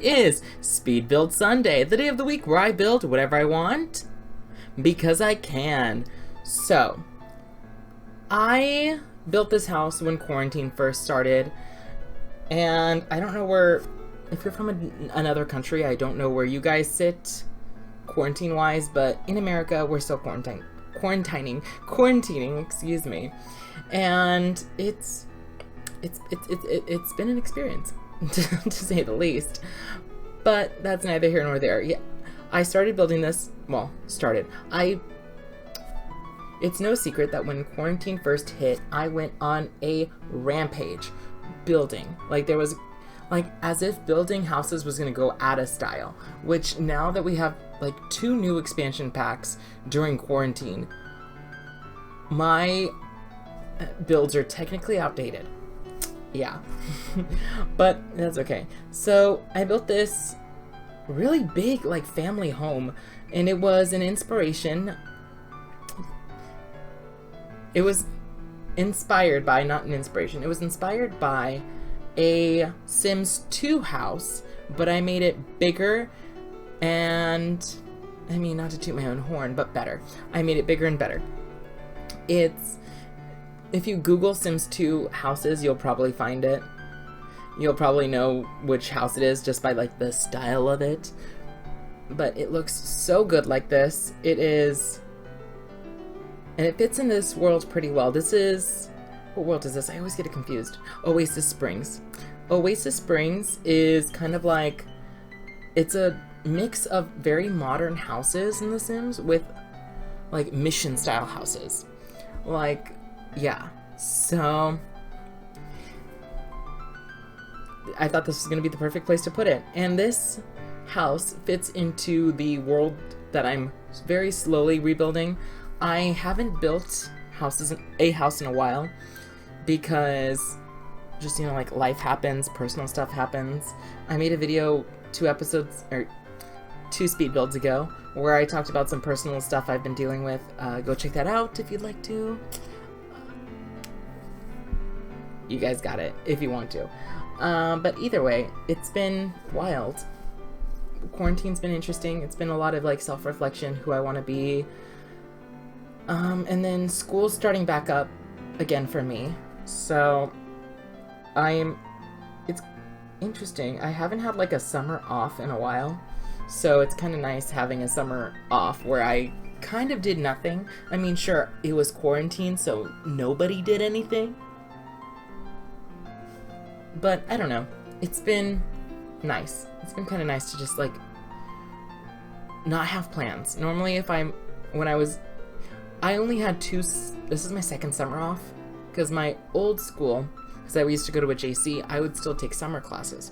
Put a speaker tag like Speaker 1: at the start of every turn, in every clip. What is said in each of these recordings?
Speaker 1: Is Speed Build Sunday, the day of the week where I build whatever I want because I can. So, I built this house when quarantine first started, and I don't know where, if you're from another country, I don't know where you guys sit quarantine-wise, but in America, we're still quarantining, excuse me, and it's been an experience. To say the least, but that's neither here nor there. Yeah, I started building this. Well, it's no secret that when quarantine first hit, I went on a rampage building. There was, as if building houses was gonna go out of style. Which now that we have 2 new expansion packs during quarantine, my builds are technically outdated. Yeah, but that's okay. So I built this really big family home, and it was an inspiration. It was inspired by, not an inspiration, it was inspired by a Sims 2 house, but I made it bigger and, I mean, not to toot my own horn, but better. I made it bigger and better. If you Google Sims 2 houses, you'll probably find it. You'll probably know which house it is just by the style of it. But it looks so good like this. It is, and it fits in this world pretty well. This is, what world is this? I always get it confused. Oasis Springs. Oasis Springs is kind of it's a mix of very modern houses in The Sims with mission style houses. Yeah, so I thought this was going to be the perfect place to put it. And this house fits into the world that I'm very slowly rebuilding. I haven't built a house in a while because just, life happens, personal stuff happens. I made a video 2 speed builds ago where I talked about some personal stuff I've been dealing with. Go check that out if you'd like to. You guys got it if you want to. But either way, it's been wild. Quarantine's been interesting. It's been a lot of self-reflection, who I want to be. And then school's starting back up again for me. So it's interesting. I haven't had a summer off in a while. So it's kind of nice having a summer off where I kind of did nothing. I mean, sure, it was quarantine, so nobody did anything. But I don't know. It's been nice. It's been kind of nice to just not have plans. Normally I only had 2, this is my second summer off, because my old school, because I used to go to a JC, I would still take summer classes.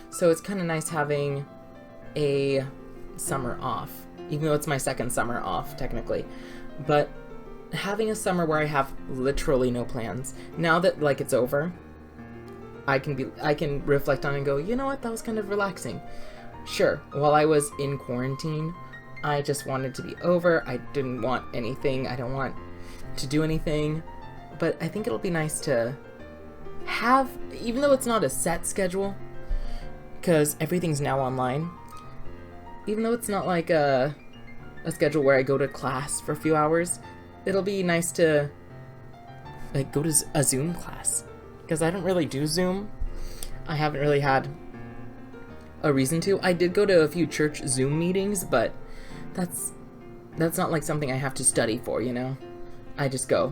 Speaker 1: So it's kind of nice having a summer off, even though it's my second summer off technically. But having a summer where I have literally no plans, now that it's over, I can reflect on it and go, you know what, that was kind of relaxing. Sure, while I was in quarantine, I just wanted to be over. I didn't want anything. I don't want to do anything. But I think it'll be nice to have, even though it's not a set schedule, because everything's now online, even though it's not a schedule where I go to class for a few hours, it'll be nice to go to a Zoom class. Because I don't really do Zoom. I haven't really had a reason to. I did go to a few church Zoom meetings, but that's not something I have to study for, I just go.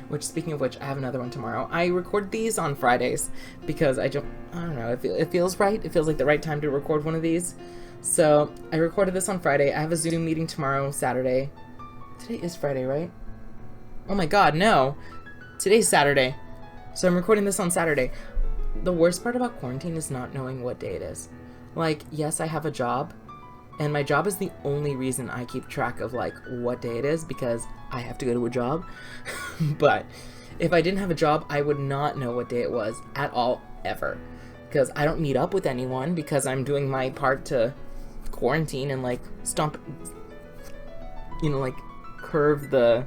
Speaker 1: Which, speaking of which, I have another one tomorrow. I record these on Fridays because I don't know, it feels right. It feels like the right time to record one of these. So I recorded this on Friday. I have a Zoom meeting tomorrow, Saturday. Today is Friday, right? Oh my god, no. Today's Saturday. So I'm recording this on Saturday. The worst part about quarantine is not knowing what day it is. Yes, I have a job, and my job is the only reason I keep track of what day it is, because I have to go to a job. But if I didn't have a job, I would not know what day it was at all, ever. Because I don't meet up with anyone because I'm doing my part to quarantine and stomp, curve the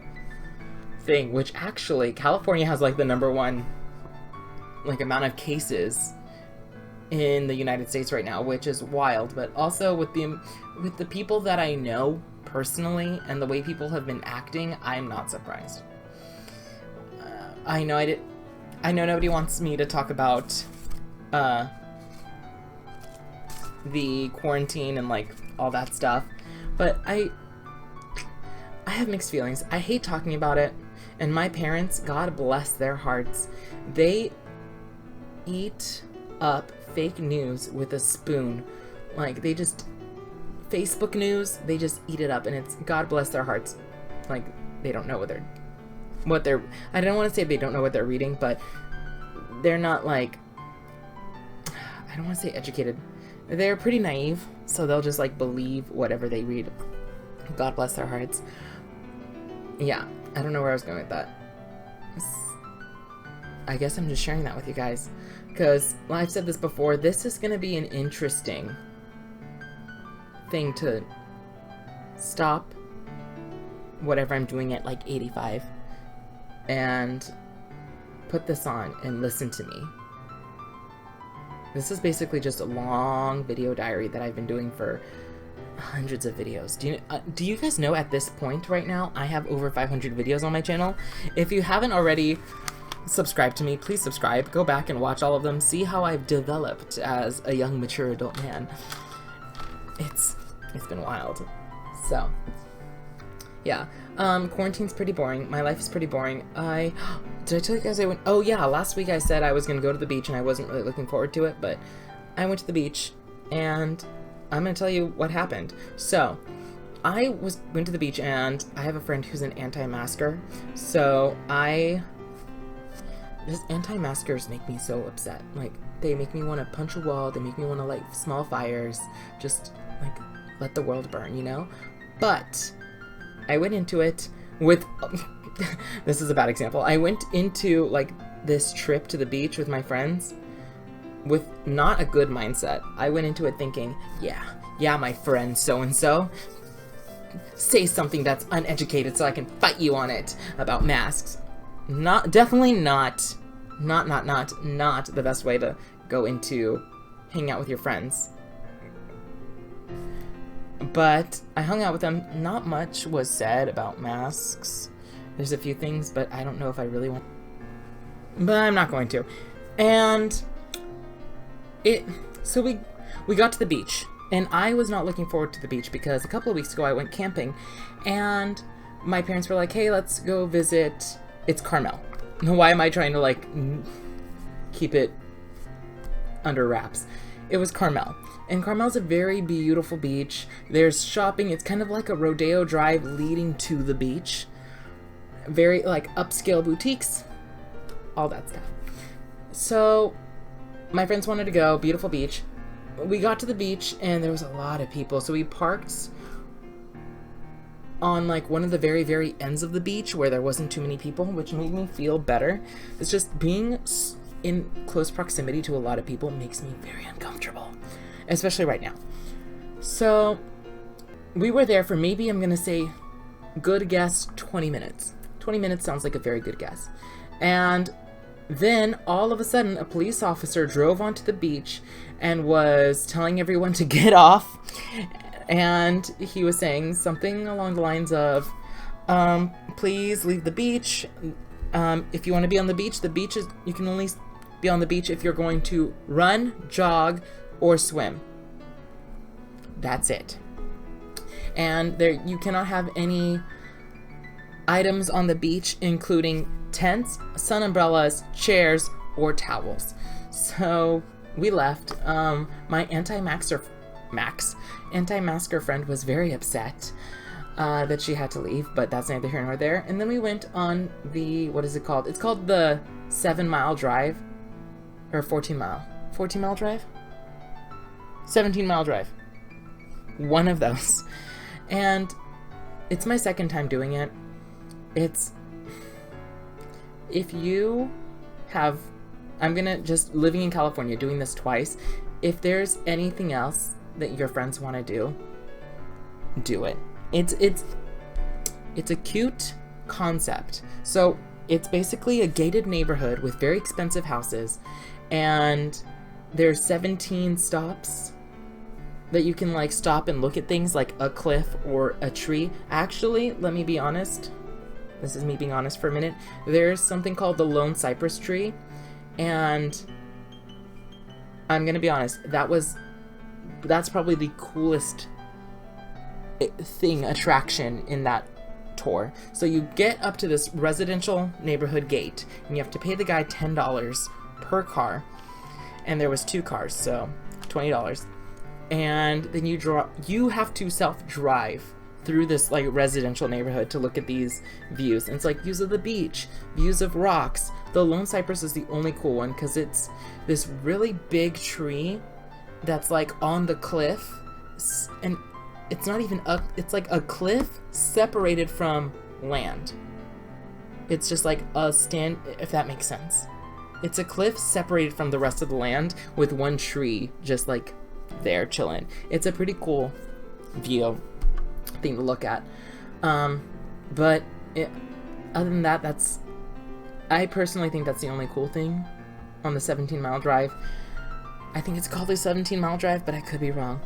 Speaker 1: thing, which actually California has the #1 amount of cases in the United States right now, which is wild. But also with the people that I know personally and the way people have been acting, I'm not surprised. I know nobody wants me to talk about the quarantine and like all that stuff, but I have mixed feelings. I hate talking about it, and my parents, God bless their hearts, they eat up fake news with a spoon. Like, they just, Facebook news, they just eat it up, and it's, God bless their hearts. Like, they don't know what they're I don't want to say they don't know what they're reading, but they're not like, I don't want to say educated. They're pretty naive, so they'll just like believe whatever they read. God bless their hearts. Yeah, I don't know where I was going with that. I guess I'm just sharing that with you guys, because I've said this before, this is going to be an interesting thing to stop whatever I'm doing at like 85 and put this on and listen to me. This is basically just a long video diary that I've been doing for hundreds of videos. Do you guys know at this point right now, I have over 500 videos on my channel? If you haven't already subscribed to me, please subscribe. Go back and watch all of them. See how I've developed as a young, mature adult man. It's been wild. So, yeah. Quarantine's pretty boring. My life is pretty boring. Did I tell you guys I went? Oh yeah, last week I said I was gonna go to the beach and I wasn't really looking forward to it, but I went to the beach and I'm gonna tell you what happened. So, I went to the beach and I have a friend who's an anti-masker. So these anti-maskers make me so upset. Like, they make me want to punch a wall. They make me want to light small fires. Just like let the world burn, you know? But I went into it with this is a bad example. I went into like this trip to the beach with my friends with not a good mindset. I went into it thinking, yeah, my friend so-and-so, say something that's uneducated so I can fight you on it about masks. Definitely not the best way to go into hanging out with your friends. But I hung out with them. Not much was said about masks. There's a few things, but I don't know if I really want. But I'm not going to. And so we got to the beach, and I was not looking forward to the beach because a couple of weeks ago I went camping, and my parents were like, "Hey, let's go visit." It's Carmel. Why am I trying to like keep it under wraps? It was Carmel. And Carmel's a very beautiful beach. There's shopping. It's kind of like a rodeo drive leading to the beach. Very like upscale boutiques, all that stuff. So my friends wanted to go, beautiful beach. We got to the beach and there was a lot of people. So we parked on like one of the very, very ends of the beach where there wasn't too many people, which made me feel better. It's just being in close proximity to a lot of people makes me very uncomfortable, especially right now. So we were there for maybe, I'm gonna say, good guess, 20 minutes. 20 minutes sounds like a very good guess. And then all of a sudden a police officer drove onto the beach and was telling everyone to get off. And he was saying something along the lines of, please leave the beach. If you want to be on the beach is, you can only be on the beach if you're going to run, jog, or swim. That's it. And there, you cannot have any items on the beach, including tents, sun umbrellas, chairs, or towels. So we left. My anti-masker friend was very upset that she had to leave, but that's neither here nor there. And then we went on the, what is it called? It's called the 7-mile drive, or 14-mile drive? 17-mile drive. One of those. And it's my second time doing it. If you have, I'm gonna just living in California, doing this twice. If there's anything else that your friends want to do it. It's a cute concept. So it's basically a gated neighborhood with very expensive houses, and there's 17 stops that you can like stop and look at things like a cliff or a tree. Actually, let me be honest. This is me being honest for a minute. There's something called the lone cypress tree, and I'm gonna be honest, that's probably the coolest attraction in that tour. So you get up to this residential neighborhood gate, and you have to pay the guy $10 per car, and there was 2 cars, so $20. And then you have to self-drive through this like residential neighborhood to look at these views. And it's like views of the beach, views of rocks. The lone cypress is the only cool one because it's this really big tree that's like on the cliff, and it's not even it's like a cliff separated from land. It's just like a stand, if that makes sense. It's a cliff separated from the rest of the land with one tree just like there chilling. It's a pretty cool view thing to look at. But other than that, I personally think that's the only cool thing on the 17-mile drive. I think it's called the 17-mile drive, but I could be wrong.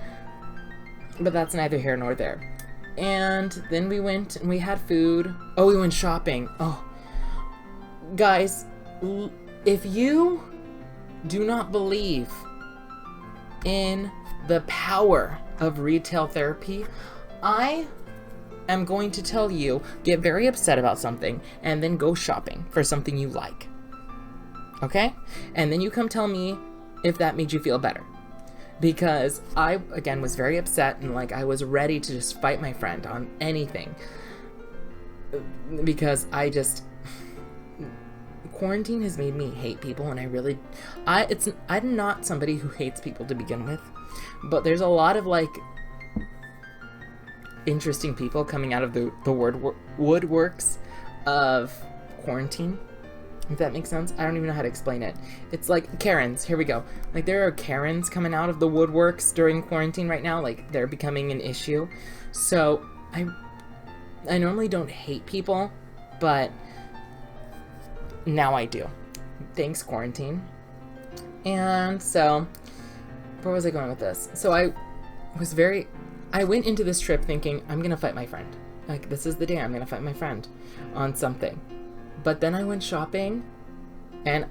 Speaker 1: But that's neither here nor there. And then we went and we had food. Oh, we went shopping. Oh, guys, if you do not believe in the power of retail therapy, I am going to tell you, get very upset about something and then go shopping for something you like. Okay? And then you come tell me if that made you feel better. Because I, again, was very upset and like I was ready to just fight my friend on anything. Because quarantine has made me hate people, and I'm not somebody who hates people to begin with, but there's a lot of like interesting people coming out of the woodworks of quarantine, if that makes sense. I don't even know how to explain it. It's like Karens. Here we go. Like there are Karens coming out of the woodworks during quarantine right now. Like they're becoming an issue. So I normally don't hate people, but now I do. Thanks, quarantine. And so, where was I going with this? So I went into this trip thinking, I'm gonna fight my friend. Like, this is the day I'm gonna fight my friend on something. But then I went shopping, and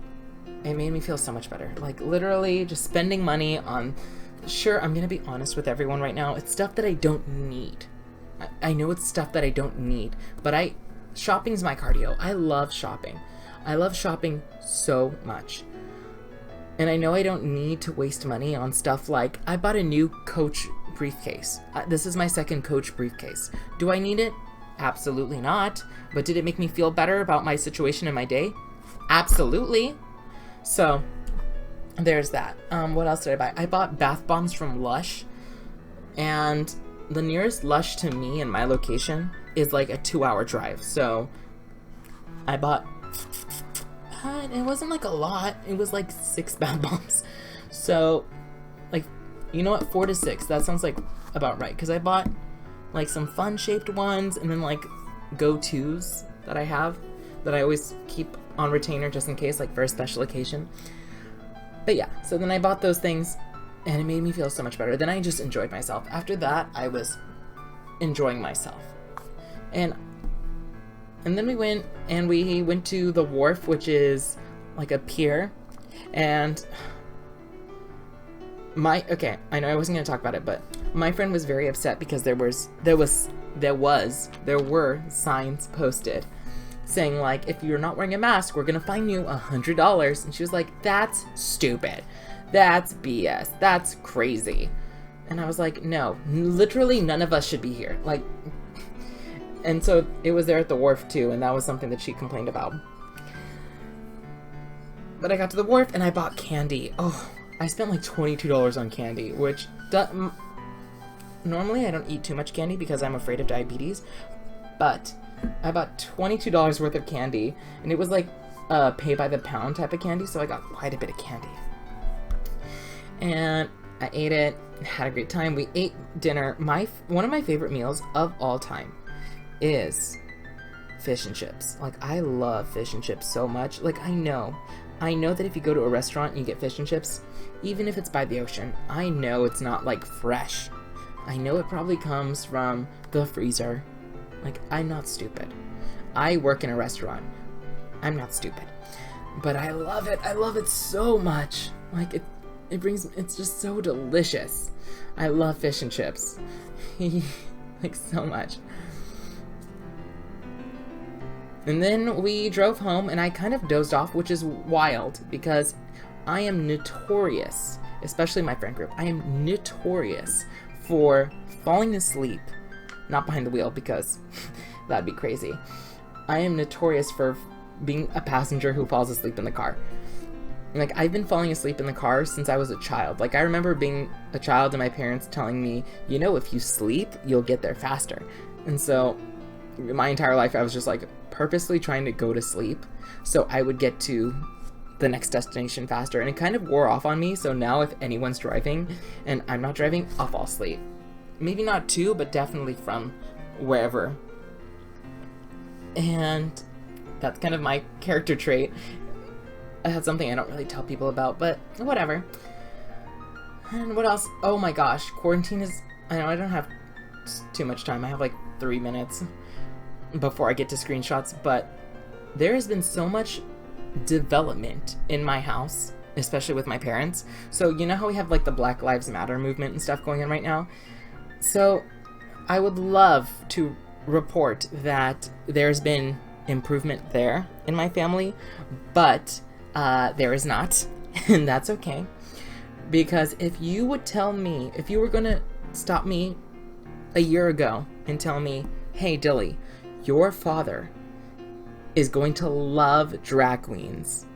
Speaker 1: it made me feel so much better. Like, literally just spending money on, sure, I'm gonna be honest with everyone right now, it's stuff that I don't need. I know it's stuff that I don't need, but shopping's my cardio. I love shopping. I love shopping so much. And I know I don't need to waste money on stuff like, I bought a new Coach briefcase. This is my second Coach briefcase. Do I need it? Absolutely not. But did it make me feel better about my situation in my day? Absolutely. So, there's that. What else did I buy? I bought bath bombs from Lush. And the nearest Lush to me in my location is like a 2-hour drive. So, I bought... it wasn't like a lot. It was like 6 bath bombs. So, like, you know what? 4 to 6. That sounds like about right. Because I bought like some fun shaped ones and then like go-tos that I have that I always keep on retainer just in case, like for a special occasion. But yeah, so then I bought those things and it made me feel so much better. Then I just enjoyed myself. After that, I was enjoying myself. And then we went to the wharf, which is like a pier, and okay, I know I wasn't gonna talk about it, but my friend was very upset because there were signs posted saying like, if you're not wearing a mask, we're gonna fine you $100, and she was like, that's stupid, that's BS, that's crazy. And I was like, no, literally none of us should be here, like. And so it was there at the wharf too, and that was something that she complained about. But I got to the wharf and I bought candy. Oh, I spent like $22 on candy, which normally I don't eat too much candy because I'm afraid of diabetes. But I bought $22 worth of candy, and it was like pay by the pound type of candy, so I got quite a bit of candy. And I ate it, had a great time. We ate dinner. One of my favorite meals of all time is fish and chips. Like, I love fish and chips so much. Like, I know I know that if you go to a restaurant and you get fish and chips, even if it's by the ocean, I know it's not like fresh. I know it probably comes from the freezer. Like, I'm not stupid. I work in a restaurant. I'm not stupid. But I love it. I love it so much. Like, it's just so delicious. I love fish and chips. Like, so much. And then we drove home, and I kind of dozed off, which is wild, because I am notorious, especially my friend group, I am notorious for falling asleep, not behind the wheel, because that'd be crazy. I am notorious for being a passenger who falls asleep in the car. Like, I've been falling asleep in the car since I was a child. Like, I remember being a child and my parents telling me, you know, if you sleep, you'll get there faster. And so my entire life I was just like purposely trying to go to sleep so I would get to the next destination faster, and it kind of wore off on me. So now if anyone's driving and I'm not driving, I'll fall asleep. Maybe not to, but definitely from wherever. And that's kind of my character trait. That's something I don't really tell people about, but whatever. And what else? Oh my gosh, quarantine is, I know I don't have too much time. I have like 3 minutes before I get to screenshots, but there has been so much development in my house, especially with my parents. So you know how we have like the Black Lives Matter movement and stuff going on right now? So I would love to report that there's been improvement there in my family, but there is not, and that's okay. Because if you would tell me, if you were gonna stop me a year ago and tell me, hey Dilly, your father is going to love drag queens.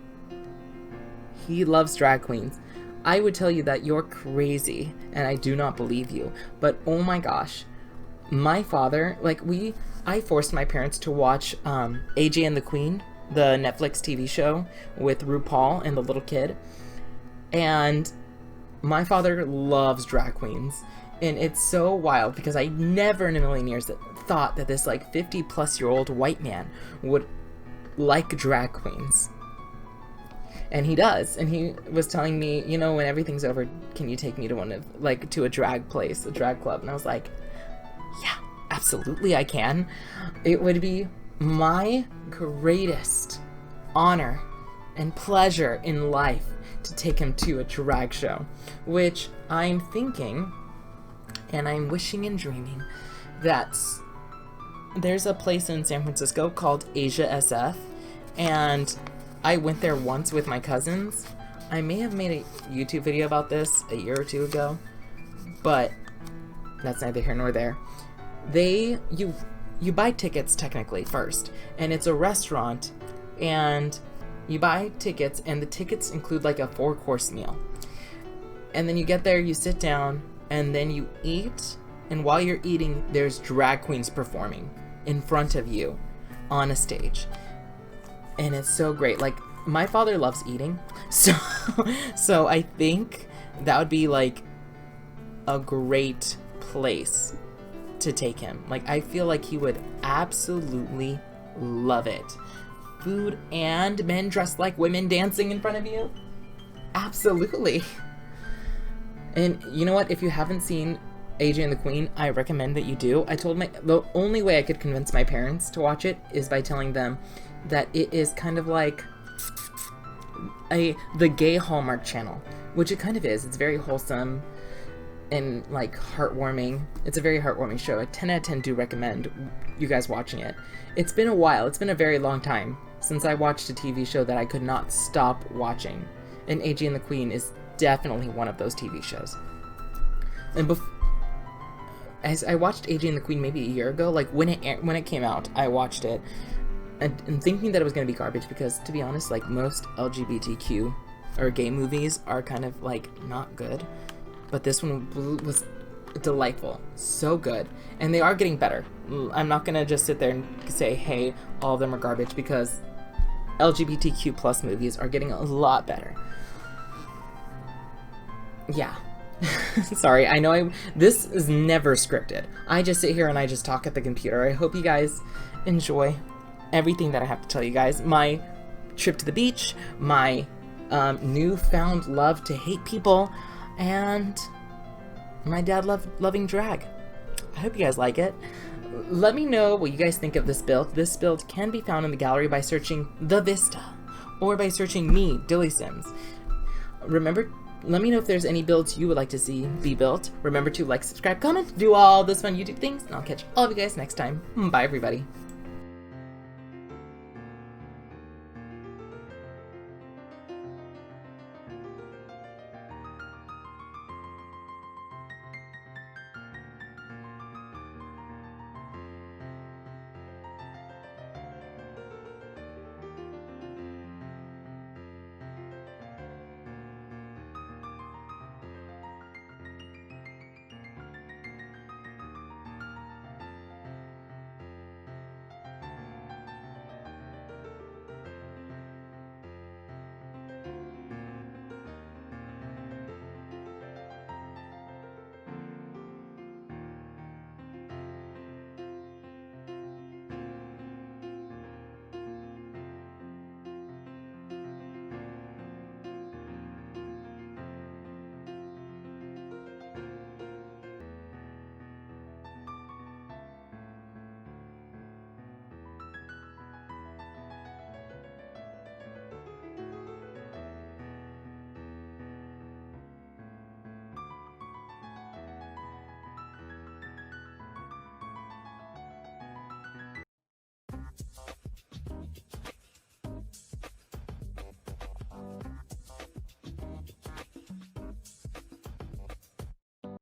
Speaker 1: He loves drag queens. I would tell you that you're crazy, and I do not believe you. But oh my gosh, my father, like I forced my parents to watch AJ and the Queen, the Netflix TV show with RuPaul and the little kid. And my father loves drag queens. And it's so wild because I never in a million years thought that this like 50-plus-year-old white man would like drag queens. And he does. And he was telling me, you know, when everything's over, can you take me to to a drag place, a drag club? And I was like, yeah, absolutely I can. It would be my greatest honor and pleasure in life to take him to a drag show, which I'm thinking and I'm wishing and dreaming that there's a place in San Francisco called Asia SF, and I went there once with my cousins. I may have made a YouTube video about this a year or two ago, but that's neither here nor there. You buy tickets technically first, and it's a restaurant, and you buy tickets, and the tickets include like a 4-course meal. And then you get there, you sit down, and then you eat, and while you're eating, there's drag queens performing in front of you on a stage. And it's so great. Like, my father loves eating, so I think that would be like a great place to take him. Like, I feel like he would absolutely love it. Food and men dressed like women dancing in front of you? Absolutely. And you know what? If you haven't seen AJ and the Queen, I recommend that you do. The only way I could convince my parents to watch it is by telling them that it is kind of like the gay Hallmark Channel, which it kind of is. It's very wholesome and like heartwarming. It's a very heartwarming show. A 10 out of 10 do recommend you guys watching it. It's been a while. It's been a very long time since I watched a TV show that I could not stop watching. And AJ and the Queen is definitely one of those TV shows. And as I watched AJ and the Queen maybe a year ago, like when it came out, I watched it and thinking that it was going to be garbage because, to be honest, like most LGBTQ or gay movies are kind of like not good. But this one was delightful. So good. And they are getting better. I'm not going to just sit there and say, hey, all of them are garbage, because LGBTQ plus movies are getting a lot better. Yeah. Sorry, I know this is never scripted. I just sit here and I just talk at the computer. I hope you guys enjoy everything that I have to tell you guys. My trip to the beach, my newfound love to hate people, and my dad loving drag. I hope you guys like it. Let me know what you guys think of this build. This build can be found in the gallery by searching the Vista, or by searching me, DillysSims. Remember, let me know if there's any builds you would like to see be built. Remember to like, subscribe, comment, do all those fun YouTube things, and I'll catch all of you guys next time. Bye, everybody.